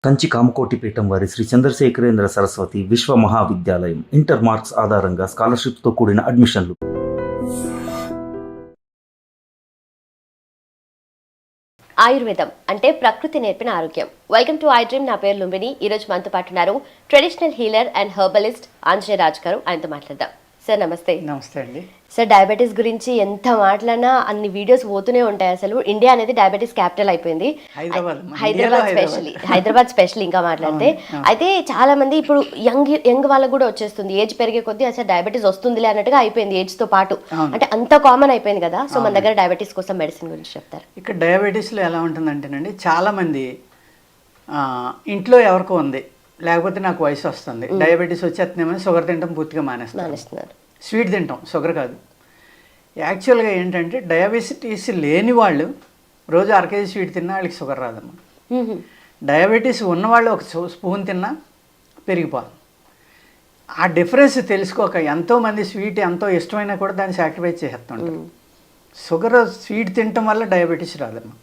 కంచి కామకోటిపీఠం వారి శ్రీ చంద్రశేఖరేంద్ర సరస్వతి విశ్వ మహావిద్యాలయం inter marks ఆధారంగా స్కాలర్షిప్తో కూడిన అడ్మిషన్లు. ఆయుర్వేదం అంటే ప్రకృతి నేర్పిన ఆరోగ్యం. Welcome to I dream. నా పేరు లుంబిని. ఈరోజు మనతో పాటు ఉన్నారు traditional healer and herbalist Anjaneya Raj గారు. ఆయనతో మాట్లాడదాం. సార్ నమస్తే. నమస్తే అండి. సార్, డయాబెటీస్ గురించి ఎంత మాట్లాడినా అన్ని వీడియోస్ పోతూనే ఉంటాయి. అసలు ఇండియా అనేది డయాబెటీస్ క్యాపిటల్ అయిపోయింది. హైదరాబాద్ స్పెషల్ ఇంకా మాట్లాడితే అయితే చాలా మంది ఇప్పుడు యంగ్ వాళ్ళకు కూడా వచ్చేస్తుంది. ఏజ్ పెరిగే కొద్దీ అసలు డయాబెటీస్ వస్తుందిలే అన్నట్టుగా అయిపోయింది ఏజ్ తో పాటు. అంటే అంత కామన్ అయిపోయింది కదా. సో మన దగ్గర డయాబెటీస్ కోసం మెడిసిన్ గురించి చెప్తారు. ఇక్కడ డయాబెటీస్లో ఎలా ఉంటుందంటేనండి, చాలా మంది ఇంట్లో ఎవరికో ఉంది, లేకపోతే నాకు వయసు వస్తుంది, డయాబెటీస్ వచ్చేస్తున్నామని షుగర్ తినడం పూర్తిగా మానేస్తున్నారు. స్వీట్ తింటాం, షుగర్ కాదు. యాక్చువల్గా ఏంటంటే డయాబెటీస్ లేని వాళ్ళు రోజు అరకేజీ స్వీట్ తిన్నా వాళ్ళకి షుగర్ రాదమ్మా. డయాబెటీస్ ఉన్నవాళ్ళు ఒక స్పూన్ తిన్నా పెరిగిపోదు. ఆ డిఫరెన్స్ తెలుసుకోక ఎంతోమంది స్వీట్ ఎంతో ఇష్టమైనా కూడా దాన్ని సాక్రిఫైస్ చేసేస్తుంటారు. షుగర్ స్వీట్ తినటం వల్ల డయాబెటీస్ రాదమ్మా.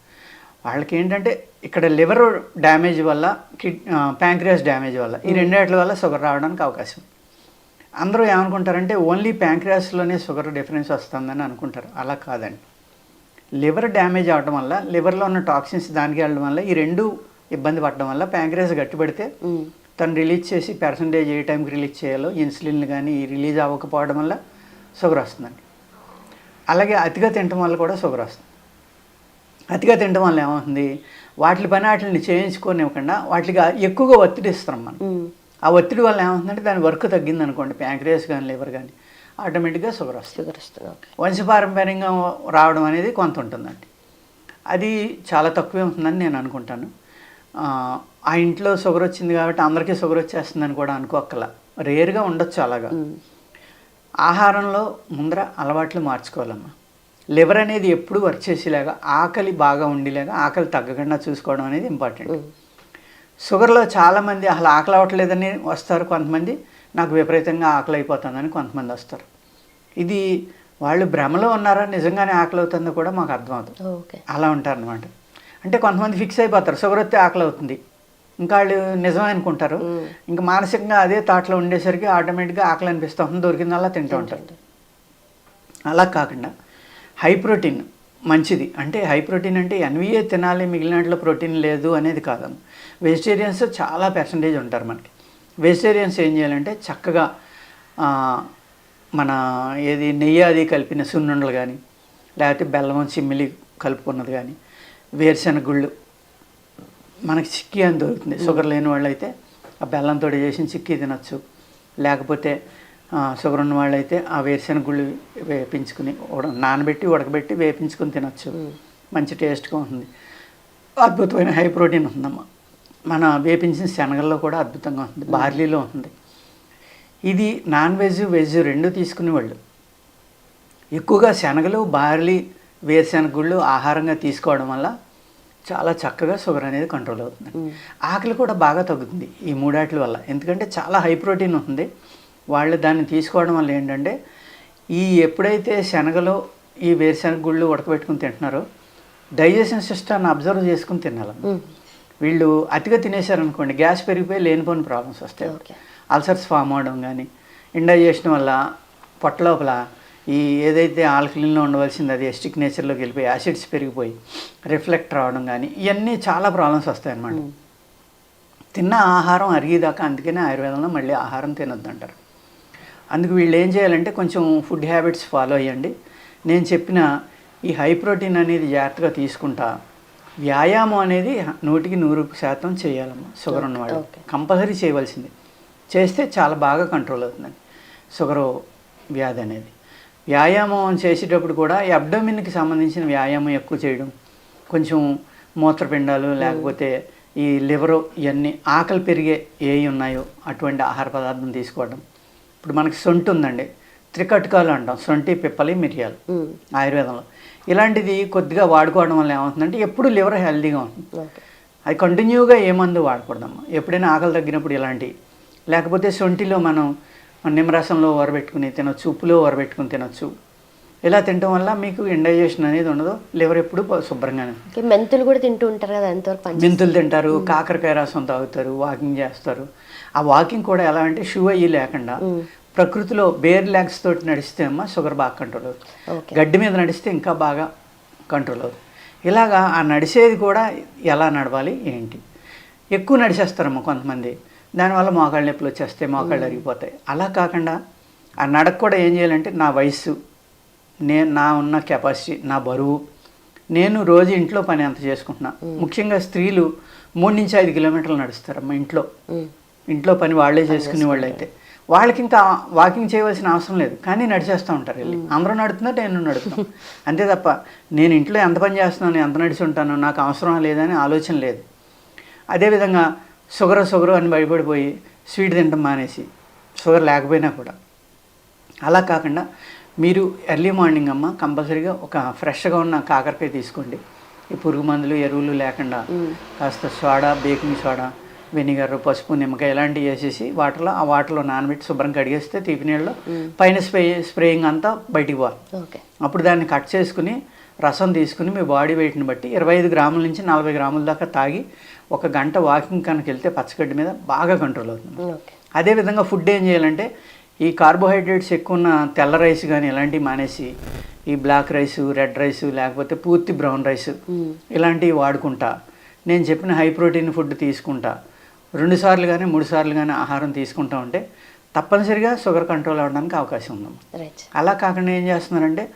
వాళ్ళకి ఏంటంటే ఇక్కడ లివర్ డ్యామేజ్ వల్ల, ప్యాంక్రియాస్ డ్యామేజ్ వల్ల, ఈ రెండేట్ల వల్ల షుగర్ రావడానికి అవకాశం. అందరూ ఏమనుకుంటారంటే ఓన్లీ ప్యాంక్రియాస్లోనే షుగర్ డిఫరెన్స్ వస్తుందని అనుకుంటారు. అలా కాదండి. లివర్ డ్యామేజ్ అవడం వల్ల, లివర్లో ఉన్న టాక్సిన్స్ దానికి వెళ్ళడం వల్ల, ఈ రెండు ఇబ్బంది పడడం వల్ల ప్యాంక్రియాస్ గట్టిపడితే తను రిలీజ్ చేసి పర్సంటేజ్ ఏ టైంకి రిలీజ్ చేయాలో ఇన్సులిన్ కానీ రిలీజ్ అవ్వకపోవడం వల్ల షుగర్ వస్తుందండి. అలాగే అతిగా తినడం వల్ల కూడా షుగర్ వస్తుంది. అతిగా తినడం వల్ల ఏమవుతుంది, వాటిని చేయించుకోనివ్వకుండా వాటికి ఎక్కువగా ఒత్తిడి ఇస్తాం మనం. ఆ ఒత్తిడి వల్ల ఏమవుతుందంటే దాని వర్క్ తగ్గింది అనుకోండి, ప్యాంక్రియాస్ కానీ లివర్ కానీ, ఆటోమేటిక్గా షుగర్ వస్తుంది. వంశపారంపర్యంగా రావడం అనేది కొంత ఉంటుందండి. అది చాలా తక్కువే ఉంటుందని నేను అనుకుంటాను. ఆ ఇంట్లో షుగర్ వచ్చింది కాబట్టి అందరికీ షుగర్ వచ్చేస్తుందని కూడా అనుకోక్కల, రేర్గా ఉండొచ్చు అలాగా. ఆహారంలో ముందర అలవాట్లు మార్చుకోవాలమ్మా. లివర్ అనేది ఎప్పుడు వర్క్ చేసేలాగా, ఆకలి బాగా ఉండేలాగా, ఆకలి తగ్గకుండా చూసుకోవడం అనేది ఇంపార్టెంట్. షుగర్లో చాలామంది అసలు ఆకలి అవ్వట్లేదని వస్తారు, కొంతమంది నాకు విపరీతంగా ఆకలి అయిపోతుందని కొంతమంది వస్తారు. ఇది వాళ్ళు భ్రమలో ఉన్నారా, నిజంగానే ఆకలి అవుతుందో కూడా మాకు అర్థమవుతుంది. అలా ఉంటారు అనమాట. అంటే కొంతమంది ఫిక్స్ అయిపోతారు, షుగర్ వస్తే ఆకలి అవుతుంది, ఇంకా వాళ్ళు నిజమే అనుకుంటారు. ఇంకా మానసికంగా అదే థాట్లో ఉండేసరికి ఆటోమేటిక్గా ఆకలి అనిపిస్తూ ఉంటుంది, దొరికిందల్లా తింటూ ఉంటారు. అలా కాకుండా హై ప్రోటీన్ మంచిది. అంటే హై ప్రోటీన్ అంటే ఎన్విఏ తినాలి, మిగిలినట్లో ప్రోటీన్ లేదు అనేది కాదమ్మ. వెజిటేరియన్స్ చాలా పర్సంటేజ్ ఉంటారు మనకి. వెజిటేరియన్స్ ఏం చేయాలంటే చక్కగా మన నెయ్యి అది కలిపిన సున్నుండలు కానీ, లేకపోతే బెల్లం చిమ్మిలి కలుపుకున్నది కానీ, వేరుశెనగ గుళ్ళు మనకి చిక్కీ అని దొరుకుతుంది. షుగర్ లేని వాళ్ళు అయితే ఆ బెల్లంతో చేసిన చిక్కీ తినచ్చు. లేకపోతే షుగర్ ఉన్న వాళ్ళు అయితే ఆ వేరుశెనగ గుళ్ళు వేపించుకుని నానబెట్టి ఉడకబెట్టి వేపించుకుని తినచ్చు. మంచి టేస్ట్గా ఉంటుంది. అద్భుతమైన హై ప్రోటీన్ ఉందమ్మా. మన వేపించిన శనగల్లో కూడా అద్భుతంగా ఉంటుంది, బార్లీలో ఉంటుంది. ఇది నాన్ వెజ్ వెజ్ రెండు తీసుకునేవాళ్ళు ఎక్కువగా శనగలు, బార్లీ, వేరుశెనగ గుళ్ళు ఆహారంగా తీసుకోవడం వల్ల చాలా చక్కగా షుగర్ అనేది కంట్రోల్ అవుతుంది. ఆకలి కూడా బాగా తగ్గుతుంది ఈ మూడాట్ల వల్ల. ఎందుకంటే చాలా హై ప్రోటీన్ ఉంటుంది. వాళ్ళు దాన్ని తీసుకోవడం వల్ల ఏంటంటే ఎప్పుడైతే శనగలో ఈ వేరుశెనగ గుళ్ళు ఉడకబెట్టుకుని తింటున్నారో డైజెషన్ సిస్టమ్ని అబ్జర్వ్ చేసుకుని తినాలి. వీళ్ళు అతిగా తినేశారనుకోండి, గ్యాస్ పెరిగిపోయి లేనిపోని ప్రాబ్లమ్స్ వస్తాయి. అల్సర్స్ ఫామ్ అవడం కానీ, ఇండైజెషన్ వల్ల పొట్ట లోపల ఏదైతే ఆల్కలీన్లో ఉండవలసింది అది ఎస్టిక్ నేచర్లోకి వెళ్ళిపోయి యాసిడ్స్ పెరిగిపోయి రిఫ్లెక్ట్ రావడం కానీ, ఇవన్నీ చాలా ప్రాబ్లమ్స్ వస్తాయి అన్నమాట. తిన్న ఆహారం అరిగేదాకా, అందుకనే ఆయుర్వేదంలో మళ్ళీ ఆహారం తినొద్దు అంటారు. అందుకు వీళ్ళు ఏం చేయాలంటే కొంచెం ఫుడ్ హ్యాబిట్స్ ఫాలో అయ్యండి. నేను చెప్పిన ఈ హై ప్రోటీన్ అనేది జాగ్రత్తగా తీసుకుంటా. వ్యాయామం అనేది 100% చేయాలమ్మా. షుగర్ ఉన్నవాళ్ళు కంపల్సరీ చేయవలసింది. చేస్తే చాలా బాగా కంట్రోల్ అవుతుందండి షుగరు వ్యాధి అనేది. వ్యాయామం చేసేటప్పుడు కూడా ఈ అబ్డోమిన్కి సంబంధించిన వ్యాయామం ఎక్కువ చేయడం, కొంచెం మూత్రపిండాలు లేకపోతే ఈ లివరు, ఇవన్నీ ఆకలి పెరిగే ఏవి ఉన్నాయో అటువంటి ఆహార పదార్థం తీసుకోవడం. ఇప్పుడు మనకి సొంటి ఉందండి, త్రికటకాలు అంటాం, సొంటి, పిప్పలి, మిరియాలు ఆయుర్వేదంలో. ఇలాంటిది కొద్దిగా వాడుకోవడం వల్ల ఏమవుతుందంటే ఎప్పుడు లివర్ హెల్తీగా ఉంటుంది. అది కంటిన్యూగా ఏ మందు వాడకూడదమ్మా. ఎప్పుడైనా ఆకలి తగ్గినప్పుడు ఇలాంటివి, లేకపోతే సొంటిలో మనం నిమ్మరసంలో ఊరబెట్టుకుని తినొచ్చు, ఉప్పులో ఊరబెట్టుకుని తినొచ్చు. ఇలా తినడం వల్ల మీకు ఇండైజెషన్ అనేది ఉండదు, లివర్ ఎప్పుడు శుభ్రంగానే. మెంతులు కూడా తింటూ ఉంటారు కదా, ఎంతవరకు మెంతులు తింటారు, కాకరకాయ రసం తాగుతారు, వాకింగ్ చేస్తారు. ఆ వాకింగ్ కూడా ఎలా అంటే షూ అయ్యి లేకుండా ప్రకృతిలో బేర్ లెగ్స్ తోటి నడిస్తే అమ్మ షుగర్ బాగా కంట్రోల్ అవుతుంది. గడ్డి మీద నడిస్తే ఇంకా బాగా కంట్రోల్ అవుతుంది. ఇలాగా ఆ నడిచేది కూడా ఎలా నడవాలి ఏంటి, ఎక్కువ నడిచేస్తారమ్మ కొంతమంది, దానివల్ల మోకాళ్ళ నొప్పులు వచ్చేస్తాయి, మోకాళ్ళు అరిగిపోతాయి. అలా కాకుండా ఆ నడక కూడా ఏం చేయాలంటే నా వయస్సు, నా ఉన్న కెపాసిటీ, నా బరువు, నేను రోజు ఇంట్లో పని ఎంత చేసుకుంటున్నా. ముఖ్యంగా స్త్రీలు 3 నుంచి 5 కిలోమీటర్లు నడుస్తారమ్మ ఇంట్లో పని వాళ్ళే చేసుకునే వాళ్ళు అయితే వాళ్ళకి ఇంకా వాకింగ్ చేయవలసిన అవసరం లేదు, కానీ నడిచేస్తూ ఉంటారు వెళ్ళి. అందరూ నడుతున్నారు, నేను నడుతున్నాను అంతే తప్ప నేను ఇంట్లో ఎంత పని చేస్తున్నాను, ఎంత నడిచి ఉంటాను, నాకు అవసరం లేదని ఆలోచన లేదు. అదేవిధంగా షుగర్ అని భయపడిపోయి స్వీట్ తినడం మానేసి, షుగర్ లేకపోయినా కూడా. అలా కాకుండా మీరు ఎర్లీ మార్నింగ్ అమ్మ కంపల్సరీగా ఒక ఫ్రెష్గా ఉన్న కాకరకాయ తీసుకోండి. ఈ పురుగు మందులు ఎరువులు లేకుండా కాస్త సోడా, బేకింగ్ సోడా, వెనిగర్, పసుపు, నిమ్మకాయ ఇలాంటివి వేసేసి ఆ వాటర్లో నానబెట్టి శుభ్రం కడిగేస్తే తీపి నీళ్ళలో పైన స్ప్రేయింగ్ అంతా బయటికి పోవాలి. అప్పుడు దాన్ని కట్ చేసుకుని రసం తీసుకుని మీ బాడీ వెయిట్ని బట్టి 25 గ్రాముల నుంచి 40 గ్రాముల దాకా తాగి 1 గంట వాకింగ్ కనుక వెళ్తే పచ్చగడ్డి మీద బాగా కంట్రోల్ అవుతుంది. అదేవిధంగా ఫుడ్ ఏం చేయాలంటే ఈ కార్బోహైడ్రేట్స్ ఎక్కువ ఉన్న తెల్ల రైస్ కానీ ఇలాంటివి మానేసి ఈ బ్లాక్ రైసు, రెడ్ రైసు, లేకపోతే పూర్తి బ్రౌన్ రైస్ ఇలాంటివి వాడుకుంటా, నేను చెప్పిన హై ప్రోటీన్ ఫుడ్ తీసుకుంటా, 2 సార్లు కానీ 3 సార్లు కానీ ఆహారం తీసుకుంటా ఉంటే తప్పనిసరిగా షుగర్ కంట్రోల్ అవ్వడానికి అవకాశం ఉంది. అలా కాకుండా ఏం చేస్తున్నారంటే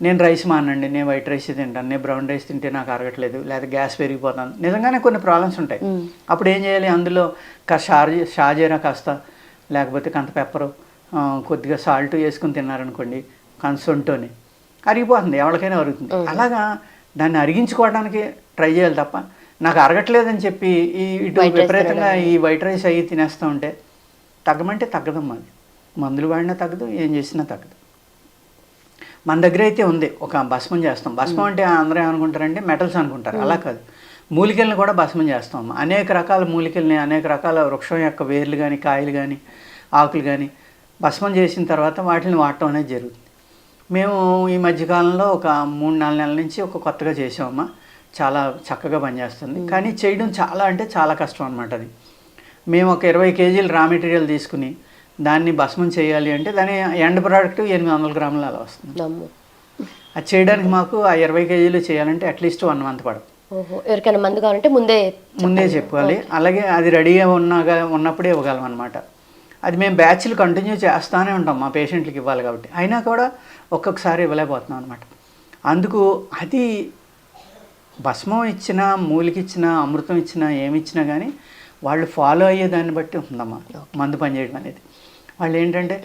నేను రైస్ మానండి, నేను వైట్ రైస్ తింటాను, నేను బ్రౌన్ రైస్ తింటే నాకు అరగట్లేదు, లేదా గ్యాస్ పెరిగిపోతాను, నిజంగానే కొన్ని ప్రాబ్లమ్స్ ఉంటాయి. అప్పుడు ఏం చేయాలి, అందులో షాజీరా కాస్త, లేకపోతే కంత పెప్పరు, కొద్దిగా సాల్ట్ వేసుకుని తిన్నారనుకోండి, కన్సొంటోని అరిగిపోతుంది, ఎవరికైనా అరుగుతుంది. అలాగా దాన్ని అరిగించుకోవడానికి ట్రై చేయాలి తప్ప నాకు అరగట్లేదని చెప్పి ఇటు విపరీతంగా ఈ వైట్ రైస్ అయ్యి తినేస్తూ ఉంటే తగ్గమంటే తగ్గదమ్మా. అది మందులు వాడినా తగ్గదు, ఏం చేసినా తగ్గదు. మన దగ్గర అయితే ఉంది ఒక భస్మం చేస్తాం. భస్మం అంటే అందరూ ఏమనుకుంటారంటే మెటల్స్ అనుకుంటారు, అలా కాదు. మూలికల్ని కూడా భస్మం చేస్తాం. అనేక రకాల మూలికల్ని, అనేక రకాల వృక్షం యొక్క వేర్లు కానీ, కాయలు కానీ, ఆకులు కానీ భస్మం చేసిన తర్వాత వాటిని వాడటం అనేది జరుగుతుంది. మేము ఈ మధ్యకాలంలో ఒక 3-4 నెలల నుంచి ఒక కొత్తగా చేసామమ్మా, చాలా చక్కగా పనిచేస్తుంది. కానీ చేయడం చాలా అంటే చాలా కష్టం అనమాట. అది మేము ఒక 20 కేజీలు రా మెటీరియల్ తీసుకుని దాన్ని భస్మం చేయాలి అంటే దాని ఎండ్ ప్రోడక్ట్ 800 గ్రాములు అలా వస్తుంది. అది చేయడానికి మాకు ఆ 20 కేజీలు చేయాలంటే అట్లీస్ట్ 1 మంత్ పడుతుంది. ఎవరికైనా మందు కావాలంటే ముందే చెప్పుకోవాలి. అలాగే అది రెడీగా ఉన్నప్పుడే ఇవ్వగలం అనమాట. అది మేము బ్యాచ్లు కంటిన్యూ చేస్తూనే ఉంటాం, మా పేషెంట్లకి ఇవ్వాలి కాబట్టి. అయినా కూడా ఒక్కొక్కసారి ఇవ్వలేకపోతున్నాం అనమాట. అందుకు అది భస్మం ఇచ్చినా, మూలికిచ్చినా, అమృతం ఇచ్చినా, ఏమిచ్చినా కానీ వాళ్ళు ఫాలో అయ్యే దాన్ని బట్టి ఉందమ్మా మందు పనిచేయడం అనేది. వాళ్ళు ఏంటంటే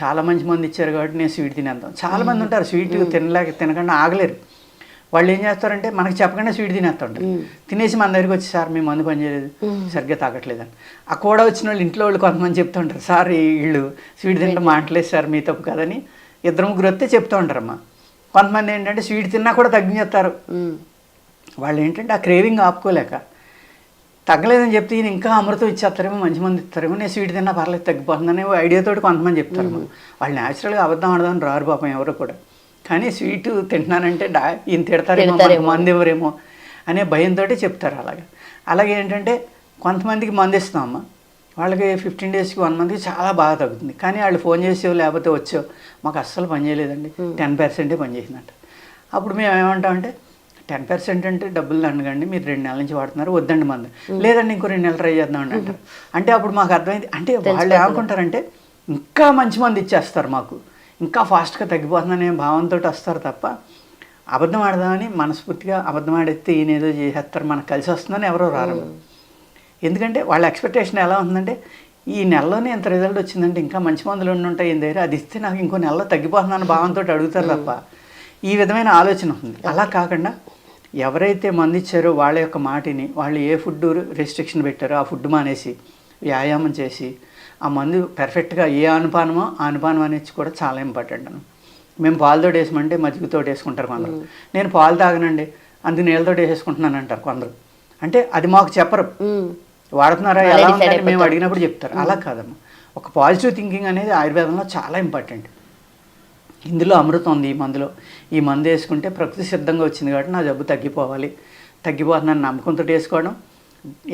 చాలా మంచి మంది ఇచ్చారు కాబట్టి నేను స్వీట్ తినేద్దాం. చాలామంది ఉంటారు స్వీట్ తినకుండా ఆగలేరు. వాళ్ళు ఏం చేస్తారంటే మనకి చెప్పకుండా స్వీట్ తినేస్తుంటారు. తినేసి మన దగ్గరికి వచ్చి సార్ మీ మందు పనిచేయలేదు, సరిగ్గా తాగట్లేదని. ఆ కూడా వచ్చిన వాళ్ళు ఇంట్లో వాళ్ళు కొంతమంది చెప్తూ ఉంటారు, సార్ వీళ్ళు స్వీట్ తింటే మాటలేదు సార్, మీ తప్పు కాదని 2-3 వస్తే చెప్తూ ఉంటారమ్మా. కొంతమంది ఏంటంటే స్వీట్ తిన్నా కూడా తగ్గించేస్తారు. వాళ్ళు ఏంటంటే ఆ క్రేవింగ్ ఆపుకోలేక తగ్గలేదని చెప్తే ఈయన ఇంకా అమృతం ఇచ్చేస్తారేమో, మంచి మంది ఇస్తారేమో, నేను స్వీట్ తిన్నా పర్లేదు తగ్గిపోతుందనే ఐడియాతోటి కొంతమంది చెప్తారు. వాళ్ళు న్యాచురల్గా అబద్ధం ఆడదామని రారు పాపం ఎవరు కూడా. కానీ స్వీటు తింటున్నానంటే ఈయన తిడతారేమో, మందు ఎవరేమో అనే భయంతో చెప్తారు. అలాగే ఏంటంటే కొంతమందికి మందు ఇస్తామమ్మా, వాళ్ళకి 15 డేస్కి 1 మంత్కి చాలా బాగా తగ్గుతుంది. కానీ వాళ్ళు ఫోన్ చేసో లేకపోతే వచ్చో మాకు అస్సలు పనిచేయలేదండి, 10% పనిచేసిందంట. అప్పుడు మేము ఏమంటామంటే 10% అంటే డబ్బులు దండగండి, మీరు 2 నెలల నుంచి వాడుతున్నారు, వద్దండి మందు, లేదండి ఇంకో 2 నెలలు ట్రై చేద్దామండి అంటారు. అంటే అప్పుడు మాకు అర్థమైంది, అంటే వాళ్ళు ఏమనుకుంటారంటే ఇంకా మంచి మంది ఇచ్చేస్తారు, మాకు ఇంకా ఫాస్ట్గా తగ్గిపోతుందనే భావంతో వస్తారు తప్ప అబద్ధం ఆడదామని మనస్ఫూర్తిగా అబద్ధం ఆడితే ఈయన ఏదో చేసేస్తారు, మనకు కలిసి వస్తుందని ఎవరో రారు. ఎందుకంటే వాళ్ళ ఎక్స్పెక్టేషన్ ఎలా ఉందంటే ఈ నెలలోనే ఎంత రిజల్ట్ వచ్చిందంటే ఇంకా మంచి మందులు ఉంటాయి ఈయన దగ్గర, అది ఇస్తే నాకు ఇంకో నెలలో తగ్గిపోతుందని భావంతో అడుగుతారు తప్ప ఈ విధమైన ఆలోచన ఉంది. అలా కాకుండా ఎవరైతే మందు ఇచ్చారో వాళ్ళ యొక్క మాటిని, వాళ్ళు ఏ ఫుడ్ రెస్ట్రిక్షన్ పెట్టారో ఆ ఫుడ్ మానేసి వ్యాయామం చేసి ఆ మందు పర్ఫెక్ట్గా ఏ అనుపానమో ఆ అనుపానం అనేది కూడా చాలా ఇంపార్టెంట్ అను. మేము పాలతో వేసమంటే మజ్జిగతో వేసుకుంటారు కొందరు, నేను పాలు తాగనండి అందుకు నీళ్ళతో వేసేసుకుంటున్నాను అంటారు కొందరు. అంటే అది మాకు చెప్పరు, వాడుతున్నారా ఎలా ఉందని మేము అడిగినప్పుడు చెప్తారు. అలా కాదమ్మా, ఒక పాజిటివ్ థింకింగ్ అనేది ఆయుర్వేదంలో చాలా ఇంపార్టెంట్. ఇందులో అమృతం ఉంది ఈ మందు వేసుకుంటే ప్రకృతి సిద్ధంగా వచ్చింది కాబట్టి నా జబ్బు తగ్గిపోతుందని నమ్మకంతో వేసుకోవడం.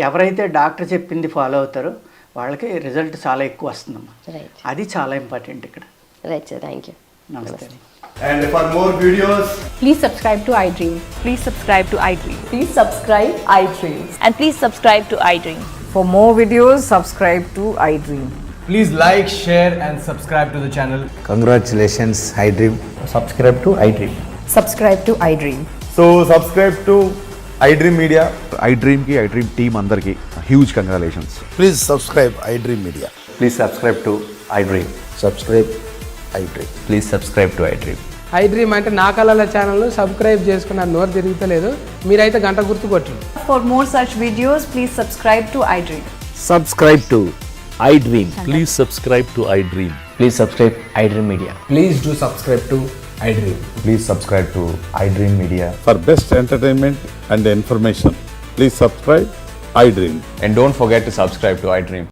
ఎవరైతే డాక్టర్ చెప్పింది ఫాలో అవుతారో వాళ్ళకి రిజల్ట్ చాలా ఎక్కువ వస్తుందమ్మా. రైట్ అది చాలా ఇంపార్టెంట్ ఇక్కడ. Right sir, thank you. నమస్తే. And for more videos, Please subscribe to iDream. Please subscribe to iDream. Please subscribe iDream. And please subscribe to iDream. For more videos, subscribe to iDream. please like, share and subscribe to the channel. Congratulations, iDream. Subscribe to iDream. Subscribe to iDream. So subscribe to iDream Media. iDream team andarki huge congratulations. Please subscribe iDream Media. Please subscribe to iDream. Subscribe iDream. Please subscribe to iDream. iDream అంటే నా కళల ఛానల్ను subscribe చేసుకున్న నోరు తిరుగుతలేదు, మీరైతే గంట గుర్తు కొట్టండి. For more such videos, please subscribe to iDream. Subscribe to iDream. Please subscribe to iDream. Please subscribe iDream Media. Please do subscribe to iDream. Please subscribe to iDream Media. For best entertainment and information, please subscribe iDream. And don't forget to subscribe to iDream.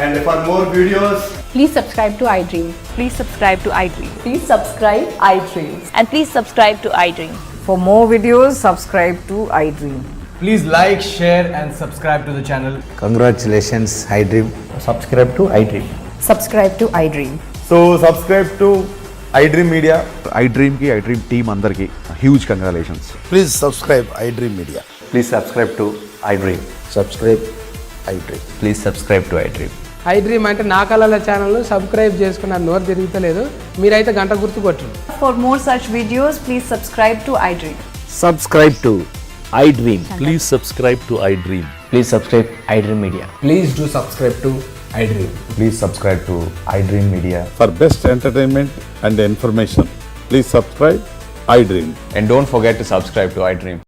And for more videos, Please subscribe to iDream. Please subscribe to iDream. Please subscribe iDream. And please subscribe to iDream. For more videos, subscribe to iDream. please like, share and subscribe to the channel. Congratulations, iDream. Subscribe to iDream. Subscribe to iDream. So subscribe to iDream Media. iDream team andarki huge congratulations. Please subscribe iDream Media. Please subscribe to iDream. Subscribe iDream. Please subscribe to iDream. iDream అంటే నా కళల ఛానల్ను subscribe చేసుకున్న నోరు తిరుగుతలేదు, మీరైతే గంట గుర్తు కొట్టండి. For more such videos, please subscribe to iDream. Subscribe to iDream. Please subscribe to iDream. Please subscribe iDream Media. Please do subscribe to iDream. Please subscribe to iDream Media. For best entertainment and information, please subscribe iDream. And don't forget to subscribe to iDream.